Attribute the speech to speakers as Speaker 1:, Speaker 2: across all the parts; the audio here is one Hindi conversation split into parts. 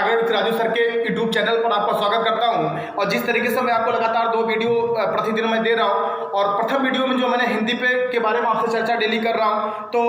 Speaker 1: टाइगर विथ राजू सर के यूट्यूब चैनल पर आपका स्वागत करता हूं। और जिस तरीके से मैं आपको लगातार 2 वीडियो प्रतिदिन मैं दे रहा हूं, और प्रथम वीडियो में जो मैंने हिंदी के बारे में आपसे चर्चा डेली कर रहा हूं, तो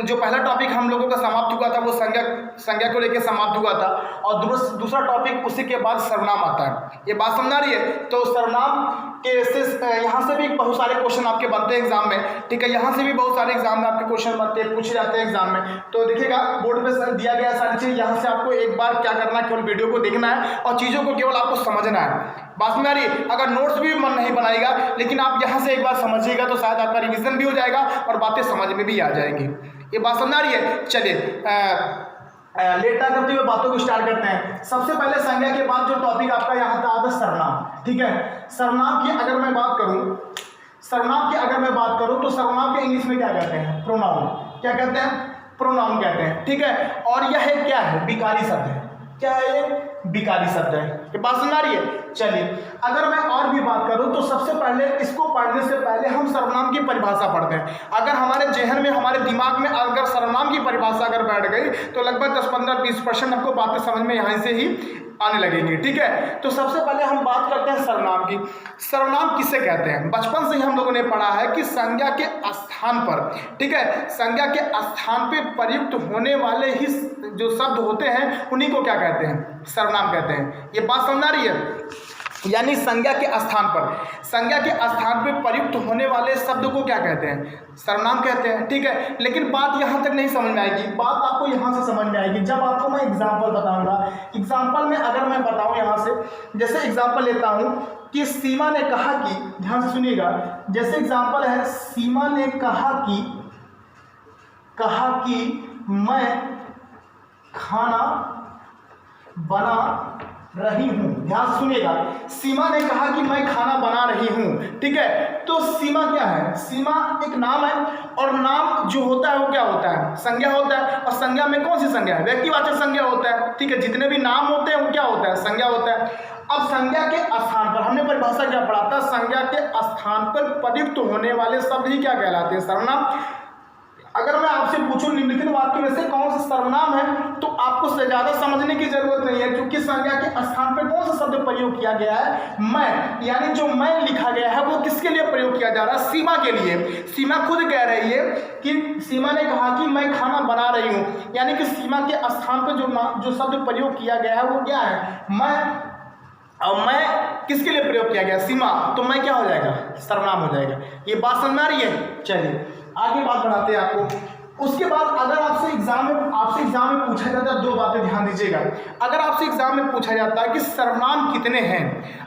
Speaker 1: जो पहला टॉपिक हम लोगों का समाप्त हुआ था वो संज्ञा को लेकर समाप्त हुआ था, और दूसरा टॉपिक उसी के बाद सर्वनाम आता है। ये बात समझ आ रही है? तो सर्वनाम के यहाँ से भी बहुत सारे क्वेश्चन आपके बनते हैं एग्जाम में, ठीक है। यहाँ से भी बहुत सारे एग्जाम में आपके क्वेश्चन बनते हैं, पूछे जाते हैं एग्जाम में। तो देखिएगा बोर्ड पे दिया गया सारी चीज़, यहाँ से आपको एक बार क्या करना है, केवल वीडियो को देखना है और चीज़ों को केवल आपको समझना है। बात में आ रही है? अगर नोट्स भी मन नहीं बनाएगा, लेकिन आप यहाँ से एक बार समझिएगा तो शायद आपका रिविजन भी हो जाएगा और बातें समझ में भी आ जाएंगी। ये बात समझ आ रही है? चलिए लेट ना करते हुए बातों को स्टार्ट करते हैं। सबसे पहले संज्ञा के बाद जो टॉपिक आपका यहाँ था आता सर्वनाम, ठीक है। सर्वनाम की अगर मैं बात करूँ तो सर्वनाम के इंग्लिश में क्या कहते हैं? प्रोनाउन। क्या कहते हैं? प्रोनाउन कहते हैं, ठीक है। और यह क्या है? विकारी शब्द है। क्या है ये? विकारी शब्द है। ये बात सुन आ रही है? चलिए अगर मैं और भी बात करूं तो सबसे पहले इसको पढ़ने से पहले हम सर्वनाम की परिभाषा पढ़ते हैं। अगर हमारे जहन में, हमारे दिमाग में अगर सर्वनाम की परिभाषा अगर बैठ गई तो लगभग 10-15-20% आपको बातें समझ में यहाँ से ही आने लगेंगी, ठीक है। तो सबसे पहले हम बात करते हैं सर्वनाम की। सर्वनाम किसे कहते हैं? बचपन से ही हम लोगों ने पढ़ा है कि संज्ञा के स्थान पर, ठीक है, संज्ञा के स्थान पे प्रयुक्त होने वाले ही जो शब्द होते हैं उन्हीं को क्या कहते हैं? सर्वनाम कहते हैं। ये बात समझ आ रही है? यानी संज्ञा के स्थान पे प्रयुक्त होने वाले शब्द को क्या कहते हैं? सर्वनाम कहते हैं, ठीक है। लेकिन बात यहाँ तक नहीं समझ में आएगी, बात आपको यहाँ से समझ में आएगी जब आपको मैं एग्जाम्पल बताऊंगा। एग्जाम्पल में अगर मैं बताऊं यहाँ से, जैसे एग्जाम्पल लेता हूँ कि सीमा ने कहा कि, ध्यान से सुनिएगा, जैसे एग्जाम्पल है, सीमा ने कहा कि मैं खाना बना रही हूं। ध्यान से सुनिएगा, सीमा ने कहा कि मैं खाना बना रही हूं, ठीक है। तो सीमा क्या है? सीमा एक नाम है, और नाम जो होता है वो क्या होता है? संज्ञा होता है। और संज्ञा में कौन सी संज्ञा है? व्यक्तिवाचक संज्ञा होता है, ठीक है। जितने भी नाम होते हैं वो क्या होता है? संज्ञा होता है। अब संज्ञा के स्थान पर हमने परिभाषा क्या पढ़ा था? संज्ञा के स्थान पर प्रयुक्त होने वाले शब्द ही क्या कहलाते हैं? सर्वनाम। अगर मैं आपसे पूछूं निम्नलिखित वाक्य में से कौन सा सर्वनाम है, तो आपको ज्यादा समझने की जरूरत नहीं है, क्योंकि संज्ञा के स्थान पर कौन सा शब्द प्रयोग किया गया है? मैं। यानी जो मैं लिखा गया है वो किसके लिए प्रयोग किया जा रहा है? सीमा के लिए। सीमा खुद कह रही है कि सीमा ने कहा कि मैं खाना बना रही हूं, यानी कि सीमा के स्थान पर जो शब्द प्रयोग किया गया है वो क्या है? मैं। और मैं किसके लिए प्रयोग किया गया? सीमा। तो मैं क्या हो जाएगा? सर्वनाम हो जाएगा। ये बात समझ में आ रही है? चलिए आगे बात बढ़ाते हैं आपको। उसके बाद अगर आपसे एग्जाम में पूछा जाता है, 2 बातें ध्यान दीजिएगा। अगर आपसे एग्जाम में पूछा जाता है कि सर्वनाम कितने हैं,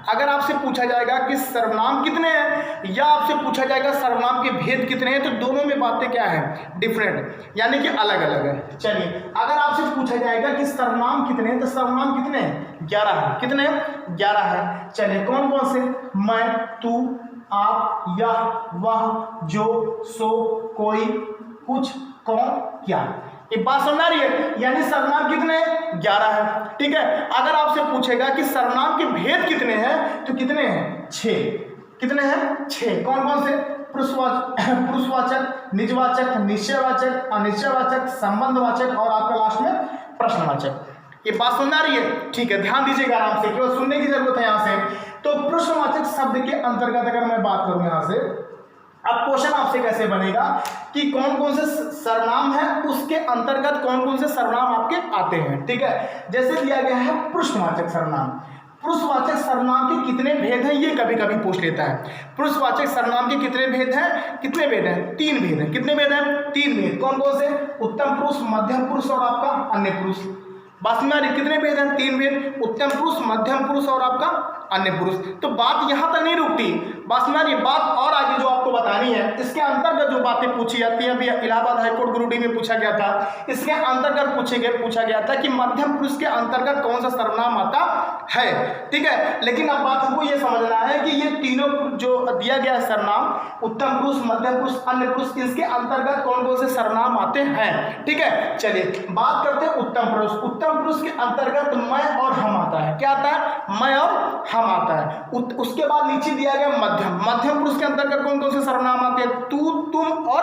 Speaker 1: अगर आपसे पूछा जाएगा कि सर्वनाम कितने हैं, या आपसे पूछा जाएगा सर्वनाम के भेद कितने हैं, तो दोनों में बातें क्या है? डिफरेंट, यानी कि अलग अलग है। चलिए अगर आपसे पूछा जाएगा कि सर्वनाम कितने हैं, तो सर्वनाम कितने हैं? 11 है। कितने हैं? 11 है। चलिए कौन कौन से? मैं, तू, आप, यह, वह, जो, सो, कोई, कुछ, कौन, क्या। ये बात समझ आ रही है? यानी सर्वनाम कितने? 11 है, ठीक है। अगर आपसे पूछेगा कि सर्वनाम के भेद कितने हैं, तो कितने हैं? 6। कितने हैं? 6। कौन कौन से? पुरुषवाचक, निजवाचक, निश्चयवाचक, अनिश्चयवाचक, संबंधवाचक और आपका लास्ट में प्रश्नवाचक। ये बात समझ आ रही है? ठीक है, ध्यान दीजिएगा आराम से, केवल सुनने की जरूरत है यहाँ से। तो प्रश्नवाचक शब्द के अंतर्गत अगर मैं बात करूं यहाँ से, अब क्वेश्चन आपसे कैसे बनेगा कि कौन कौन से सर्वनाम है, उसके अंतर्गत कौन कौन से सर्वनाम आपके आते हैं, ठीक है। जैसे दिया गया है पुरुषवाचक सर्वनाम। पुरुषवाचक सर्वनाम के कितने भेद हैं, ये कभी कभी पूछ लेता है। पुरुषवाचक सर्वनाम के कितने भेद हैं? कितने भेद हैं? 3 भेद हैं। कितने भेद हैं? 3 भेद। कौन कौन से? उत्तम पुरुष, मध्यम पुरुष और आपका अन्य पुरुष। बात में आ रही? कितने भेद हैं? 3 भेद। उत्तम पुरुष, मध्यम पुरुष और आपका अन्य पुरुष। तो बात यहां तक नहीं रुकती, बात में आ रही? बात और आगे जो आपको बतानी है, इसके अंतर्गत जो बातें पूछी जाती हैं, अभी इलाहाबाद हाईकोर्ट ग्रुप डी में पूछा गया था, इसके अंतर्गत पूछा गया था कि मध्यम पुरुष के अंतर्गत कौन सा सर्वनाम आता है, ठीक है। लेकिन अब बात हमको ये समझना है कि ये तीनों जो दिया गया सर्वनाम, उत्तम पुरुष, मध्यम पुरुष, अन्य पुरुष, इसके अंतर्गत कौन कौन से सर्वनाम आते हैं, ठीक है। चलिए बात करते हैं उत्तम पुरुष। उत्तम पुरुष के अंतर्गत मैं और हम आता है। क्या आता है? मैं और हम आता है। उसके बाद नीचे दिया गया मध्यम पुरुष के अंतर्गत कौन कौन से सर्वनाम आते हैं? तू, तुम और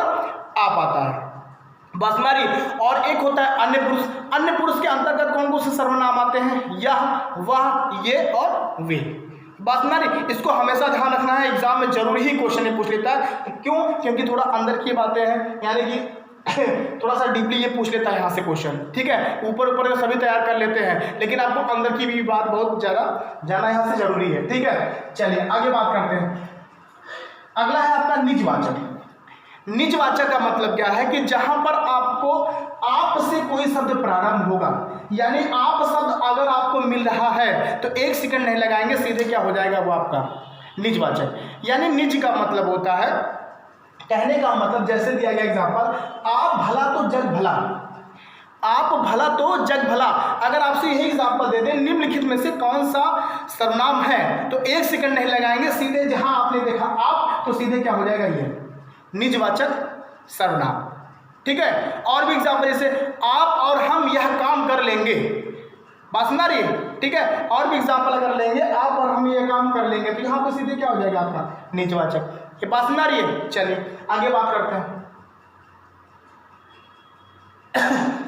Speaker 1: आप आता है। बस हमारी। और एक होता है अन्य पुरुष। अन्य पुरुष के अंतर्गत कौन कौन से सर्वनाम आते हैं? यह, वह, ये और वे। बस हमारी। इसको हमेशा ध्यान रखना है, एग्जाम में जरूरी ही क्वेश्चन पूछ लेता है। क्यों? क्योंकि थोड़ा अंदर की बातें हैं, यानी कि थोड़ा सा डीपली ये पूछ लेता है यहाँ से क्वेश्चन। ठीक है, ऊपर ऊपर का सभी तैयार कर लेते हैं, लेकिन आपको अंदर की भी बात बहुत ज़्यादा जाना यहाँ से जरूरी है। ठीक है, चलिए आगे बात करते हैं। अगला है आपका निजवाचक। निजवाचक का मतलब क्या है कि जहां पर आपको आप से कोई शब्द प्रारंभ होगा, यानी आप शब्द अगर आपको मिल रहा है तो एक सेकंड नहीं लगाएंगे, सीधे क्या हो जाएगा वो आपका निजवाचक। यानी निज का मतलब होता है कहने का मतलब, जैसे दिया गया एग्जांपल, आप भला तो जग भला। आप भला तो जग भला। अगर आपसे यही एग्जांपल दे दें, निम्नलिखित में से कौन सा सर्वनाम है, तो एक सेकंड नहीं लगाएंगे, सीधे जहां आपने देखा आप, तो सीधे क्या हो जाएगा ये निजवाचक सर्वनाम। ठीक है, और भी एग्जांपल जैसे आप और हम यह काम कर लेंगे, बात सुना रही है? ठीक है, और भी एग्जांपल अगर लेंगे, आप और हम यह काम कर लेंगे, तो यहाँ पे सीधे क्या हो जाएगा आपका निजवाचक। ये बात सुना रही है? चलिए आगे बात करते हैं।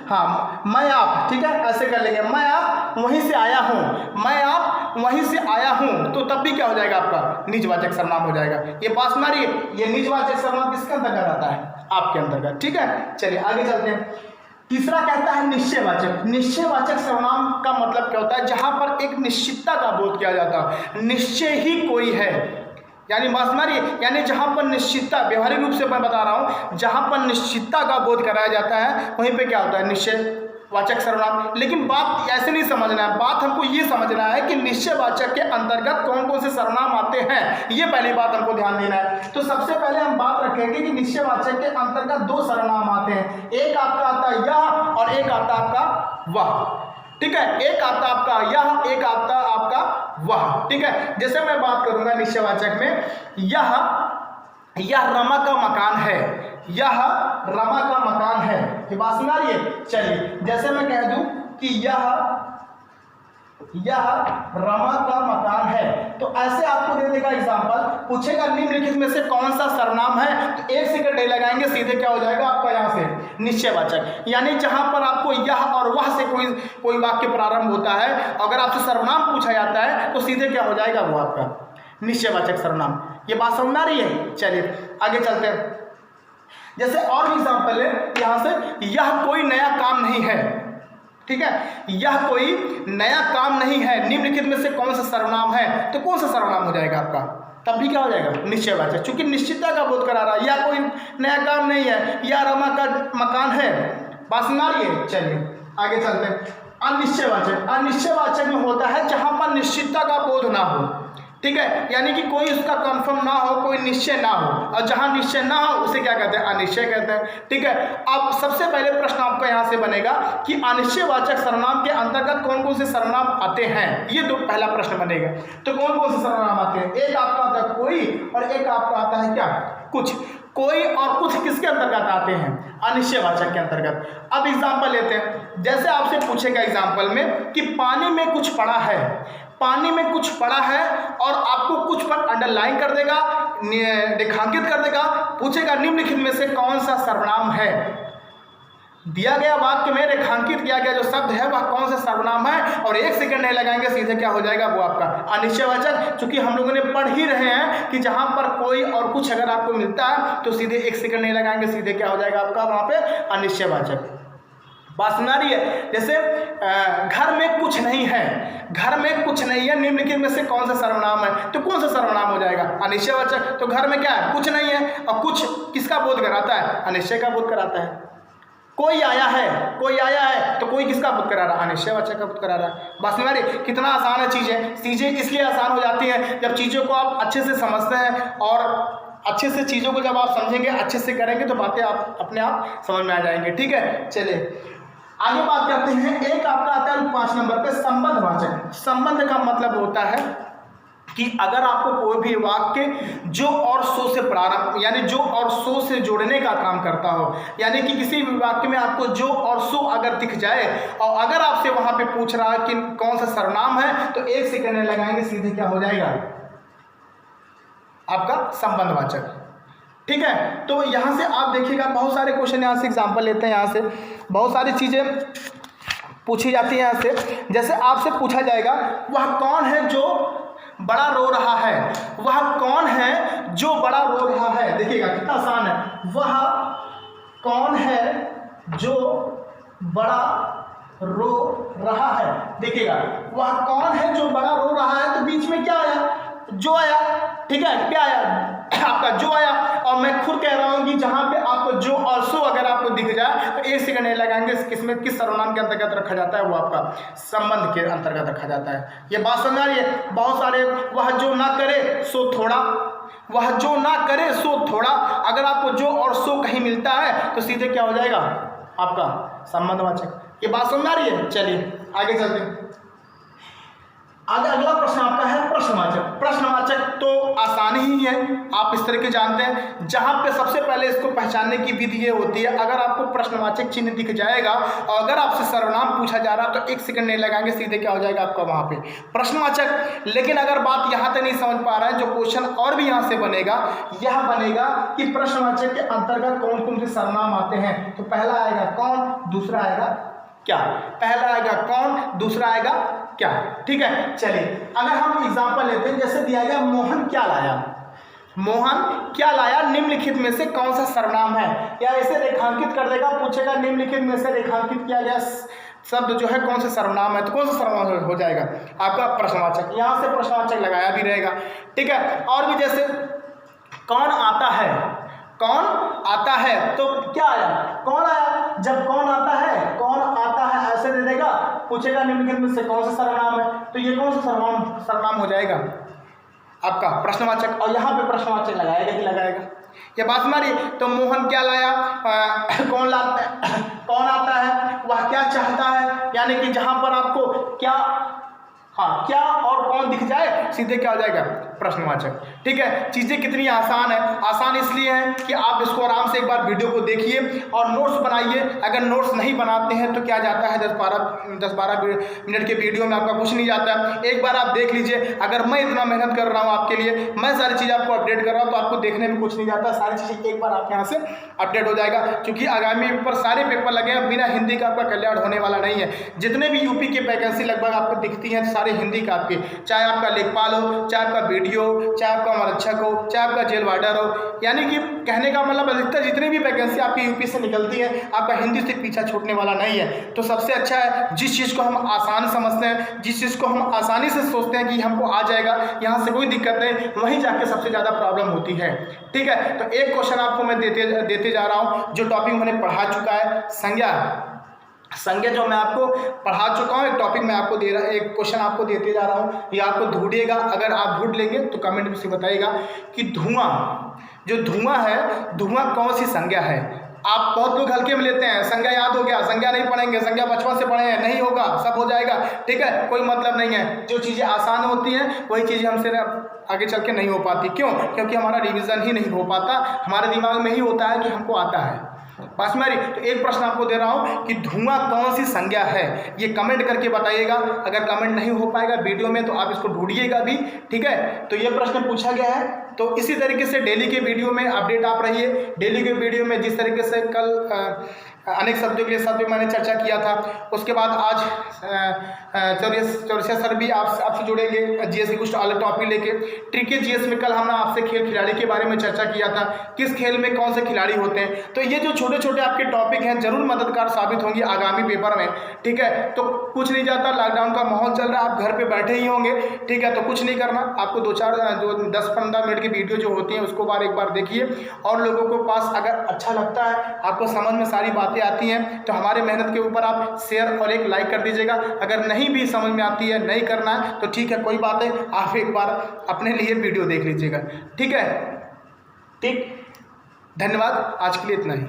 Speaker 1: हाँ, मैं आप, ठीक है, ऐसे कर लेंगे, मैं आप वहीं से आया हूँ, मैं आप वहीं से आया हूँ, तो तब भी क्या हो जाएगा आपका निजवाचक सर्वनाम हो जाएगा। ये बात सुना रही है? ये निजवाचक सर्वनाम किसके अंतर्गत आता है? आपके अंतर्गत। ठीक है, चलिए आगे चलते हैं। तीसरा कहता है निश्चयवाचक। निश्चयवाचक सर्वनाम का मतलब क्या होता है? जहां पर एक निश्चितता का बोध किया जाता है, निश्चय ही कोई है, यानी बात सुनारिए, यानी जहां पर निश्चितता, व्यवहारिक रूप से मैं बता रहा हूं, जहां पर निश्चितता का बोध कराया जाता है, वहीं पे क्या होता है निश्चयवाचक सर्वनाम। लेकिन बात ऐसे नहीं समझना है, बात हमको ये समझना है कि निश्चयवाचक के अंतर्गत कौन कौन से सर्वनाम आते हैं, ये पहली बात हमको ध्यान देना है। तो सबसे पहले हम बात रखेंगे कि निश्चयवाचक के अंतर्गत दो सर्वनाम आते हैं, एक आपका आता है यह और एक आता आपका वह। ठीक है, एक आता आपका यह, एक आता आपका वह। ठीक है, जैसे मैं बात करूंगा निश्चयवाचक में, यह रमा का मकान है, यह रमा का मकान है, ये बात सुना रही है? चलिए, जैसे मैं कह दूं कि यह रमा का मकान है, तो ऐसे आपको दे देगा एग्जांपल, पूछेगा निम्नलिखित में से कौन सा सर्वनाम है, तो एक सेकंड नहीं लगाएंगे, सीधे क्या हो जाएगा आपका यहाँ से निश्चयवाचक। यानी जहां पर आपको यह और वह से कोई वाक्य प्रारंभ होता है, अगर आपसे सर्वनाम पूछा जाता है, तो सीधे क्या हो जाएगा वो आपका निश्चयवाचक सर्वनाम। ये बात समझ आ रही है? चलिए आगे चलते हैं। जैसे और भी एग्जांपल है यहां से, यह कोई नया काम नहीं है। ठीक है, यह कोई नया काम नहीं है, निम्नलिखित में से कौन सा सर्वनाम है, तो कौन सा सर्वनाम हो जाएगा आपका? तब भी क्या हो जाएगा निश्चयवाचक, चूंकि निश्चितता का बोध करा रहा है, यह कोई नया काम नहीं है, यह रमा का मकान है। बात सुना रही है? चलिए आगे चलते हैं। अनिश्चयवाचक। अनिश्चयवाचक में होता है जहां पर निश्चितता का बोध ना हो। ठीक है, यानी कि कोई उसका कंफर्म ना हो, कोई निश्चय ना हो, और जहां निश्चय ना हो उसे क्या कहते हैं? अनिश्चय कहते हैं। ठीक है, अब सबसे पहले प्रश्न आपका यहां से बनेगा कि अनिश्चयवाचक सर्वनाम के अंतर्गत कौन कौन से सर्वनाम आते हैं, ये तो पहला प्रश्न बनेगा। तो कौन कौन से सर्वनाम आते हैं? एक आपका आता है कोई, और एक आपका आता है क्या? कुछ। कोई और कुछ किसके अंतर्गत आते हैं? अनिश्चयवाचक के अंतर्गत। अब एग्जाम्पल लेते हैं, जैसे आपसे पूछेगा एग्जाम्पल में कि पानी में कुछ पड़ा है, पानी में कुछ पड़ा है, और आपको कुछ पर अंडरलाइन कर देगा, रेखांकित कर देगा, पूछेगा निम्नलिखित में से कौन सा सर्वनाम है। दिया गया वाक्य में रेखांकित किया गया जो शब्द है वह कौन सा सर्वनाम है, और एक सेकंड नहीं लगाएंगे, सीधे क्या हो जाएगा वो आपका अनिश्चयवाचक। चूंकि हम लोगों ने पढ़ ही रहे हैं कि जहां पर कोई और कुछ अगर आपको मिलता है तो सीधे एक सेकंड नहीं लगाएंगे, सीधे क्या हो जाएगा आपका वहां पे अनिश्चयवाचक। बात सुना रही है? जैसे घर में कुछ नहीं है, घर में कुछ नहीं है, निम्नलिखित में से कौन सा सर्वनाम है, तो कौन सा सर्वनाम हो जाएगा? अनिश्चयवाचक। तो घर में क्या है? कुछ नहीं है, और कुछ किसका बोध कराता है? अनिश्चय का बोध कराता है। कोई आया है, कोई आया है, तो कोई किसका बोध करा रहा है? अनिश्चयवाचक का बोध करा रहा है। बस मेरी कितना आसान है चीज़ें इसलिए आसान हो जाती हैं जब चीज़ों को आप अच्छे से समझते हैं, और अच्छे से चीज़ों को जब आप समझेंगे, अच्छे से करेंगे, तो बातें आप अपने आप समझ में आ जाएंगे। ठीक है, चलिए आगे बात करते हैं। एक आपका आता है 5 नंबर पे संबंधवाचक। संबंध का मतलब होता है कि अगर आपको कोई भी वाक्य जो और सो से प्रारंभ, यानी जो और सो से जोड़ने का काम करता हो, यानी कि किसी भी वाक्य में आपको जो और सो अगर दिख जाए, और अगर आपसे वहां पे पूछ रहा है कि कौन सा सर्वनाम है, तो एक सेकंड लगाएंगे, सीधे क्या हो जाएगा आपका संबंधवाचक। ठीक है। तो यहाँ से आप देखिएगा बहुत सारे क्वेश्चन यहाँ से एग्जाम्पल लेते हैं, यहाँ से बहुत सारी चीज़ें पूछी जाती है। यहाँ से जैसे आपसे पूछा जाएगा वह कौन है जो बड़ा रो रहा है, वह कौन है जो बड़ा रो रहा है। देखिएगा कितना आसान है, वह कौन है जो बड़ा रो रहा है। देखिएगा वह कौन है जो बड़ा रो रहा है, तो बीच में क्या आया, जो आया, ठीक है, क्या आया आपका जो आया। और मैं खुद कह रहा हूं कि जहां पे आपको जो और सो अगर आपको दिख जाए तो 1 सेकंड नहीं लगाएंगे, किसमें किस सर्वनाम के अंतर्गत रखा जाता है, वो आपका संबंध के अंतर्गत रखा जाता है। ये बात समझ आ रही है। बहुत सारे वह जो ना करे सो थोड़ा, वह जो ना करे सो थोड़ा, अगर आपको जो और सो कहीं मिलता है तो सीधे क्या हो जाएगा आपका संबंधवाचक। ये बात समझ आ रही है। चलिए आगे चलते हैं। आगे अगला प्रश्न आपका है प्रश्नवाचक। प्रश्नवाचक तो आसान ही है, आप इस तरह के जानते हैं। जहां पे सबसे पहले इसको पहचानने की विधि ये होती है, अगर आपको प्रश्नवाचक चिन्ह दिख जाएगा और अगर आपसे सर्वनाम पूछा जा रहा तो 1 सेकंड नहीं लगाएंगे, सीधे क्या हो जाएगा आपका वहां पे प्रश्नवाचक। लेकिन अगर बात यहां तक नहीं समझ पा रहा है, जो क्वेश्चन और भी यहां से बनेगा, यह बनेगा कि प्रश्नवाचक के अंतर्गत कौन कौन से सर्वनाम आते हैं। तो पहला आएगा कौन, दूसरा आएगा क्या। पहला आएगा कौन, दूसरा आएगा क्या, ठीक है। चलिए अगर हम एग्जांपल लेते हैं, जैसे दिया गया मोहन क्या लाया, मोहन क्या लाया, निम्नलिखित में से कौन सा सर्वनाम है, या इसे रेखांकित कर देगा, पूछेगा निम्नलिखित में से रेखांकित किया गया शब्द जो है कौन सा सर्वनाम है, तो कौन सा सर्वनाम हो जाएगा आपका प्रश्नवाचक। यहां से प्रश्नवाचक लगाया भी रहेगा, ठीक है। और भी जैसे कौन आता है, कौन आता है, तो क्या आया, कौन आया। जब कौन आता है, कौन आता है ऐसे दे देगा, पूछेगा निम्नलिखित में से कौन सा सर्वनाम है, तो ये कौन सा सर्वनाम हो जाएगा आपका प्रश्नवाचक। और यहाँ पे प्रश्नवाचक लगाएगा ही लगाएगा। ये बात हमारी। तो मोहन क्या लाया, कौन लाता है, कौन आता है, वह क्या चाहता है, यानी कि जहां पर आपको क्या, हाँ क्या और कौन दिख जाए, सीधे क्या हो जाएगा प्रश्नवाचक, ठीक है। चीज़ें कितनी आसान है, आसान इसलिए है कि आप इसको आराम से एक बार वीडियो को देखिए और नोट्स बनाइए। अगर नोट्स नहीं बनाते हैं तो क्या जाता है 10-12 मिनट के वीडियो में आपका कुछ नहीं जाता है। एक बार आप देख लीजिए। अगर मैं इतना मेहनत कर रहा हूँ आपके लिए, मैं सारी चीज़ आपको अपडेट कर रहा हूँ, तो आपको देखने में कुछ नहीं जाता, सारी चीज़ें एक बार आप यहाँ से अपडेट हो जाएगा। क्योंकि आगामी पेपर सारे पेपर लगे हैं, बिना हिंदी का आपका कल्याण होने वाला नहीं है। जितने भी यूपी की वैकेंसी लगभग आपको दिखती हैं सारे हिंदी का आपके, चाहे आपका लेखपाल हो, चाहे आपका वीडियो, चाहे आपका आरक्षक हो, चाहे आपका जेल वार्डर हो, यानी कि कहने का मतलब अधिकतर जितनी भी वैकेंसी आपकी यूपी से निकलती है, आपका हिंदी से पीछा छूटने वाला नहीं है। तो सबसे अच्छा है, जिस चीज़ को हम आसान समझते हैं, जिस चीज़ को हम आसानी से सोचते हैं कि हमको आ जाएगा, यहाँ से कोई दिक्कत नहीं, वहीं जाके सबसे ज़्यादा प्रॉब्लम होती है, ठीक है। तो एक क्वेश्चन आपको मैं देते जा रहा हूँ, जो टॉपिक मैंने पढ़ा चुका है, संज्ञा जो मैं आपको पढ़ा चुका हूँ। एक टॉपिक मैं आपको दे रहा, एक क्वेश्चन आपको देते जा रहा हूँ, ये आपको ढूंढिएगा। अगर आप ढूंढ लेंगे तो कमेंट में से बताइएगा कि धुआं, जो धुआं है, धुआं कौन सी संज्ञा है। आप बहुत लोग हल्के में लेते हैं, संज्ञा याद हो गया, संज्ञा नहीं पढ़ेंगे, संज्ञा बचपन से पढ़े हैं, नहीं होगा, सब हो जाएगा, ठीक है, कोई मतलब नहीं है। जो चीज़ें आसान होती हैं वही चीज़ें हमसे आगे चल के नहीं हो पाती। क्यों? क्योंकि हमारा रिवीजन ही नहीं हो पाता, हमारे दिमाग में ही होता है कि हमको आता है। बस मेरी तो एक प्रश्न आपको दे रहा हूं कि धुआं कौन सी संज्ञा है, ये कमेंट करके बताइएगा। अगर कमेंट नहीं हो पाएगा वीडियो में तो आप इसको ढूंढिएगा भी, ठीक है। तो ये प्रश्न पूछा गया है। तो इसी तरीके से डेली के वीडियो में अपडेट आप रहिए। डेली के वीडियो में जिस तरीके से कल अनेक शब्दों के साथ भी मैंने चर्चा किया था, उसके बाद आज चौरसिया सर भी आपसे जुड़ेंगे जीएस की कुछ अलग टॉपिक लेके। ट्रिकी जीएस में कल हमने आपसे खेल खिलाड़ी के बारे में चर्चा किया था, किस खेल में कौन से खिलाड़ी होते हैं। तो ये जो छोटे छोटे आपके टॉपिक हैं जरूर मददगार साबित होंगे आगामी पेपर में, ठीक है। तो कुछ नहीं जाता, लॉकडाउन का माहौल चल रहा है, आप घर पे बैठे ही होंगे, ठीक है। तो कुछ नहीं करना, आपको 10-15 मिनट की वीडियो जो होती है उसको एक बार देखिए। और लोगों के पास अगर अच्छा लगता है, आपको समझ में सारी बातें आती हैं, तो हमारे मेहनत के ऊपर आप शेयर और एक लाइक कर दीजिएगा। अगर नहीं भी समझ में आती है, नहीं करना है, तो ठीक है, कोई बात है, आप एक बार अपने लिए वीडियो देख लीजिएगा, ठीक है। ठीक, धन्यवाद, आज के लिए इतना ही।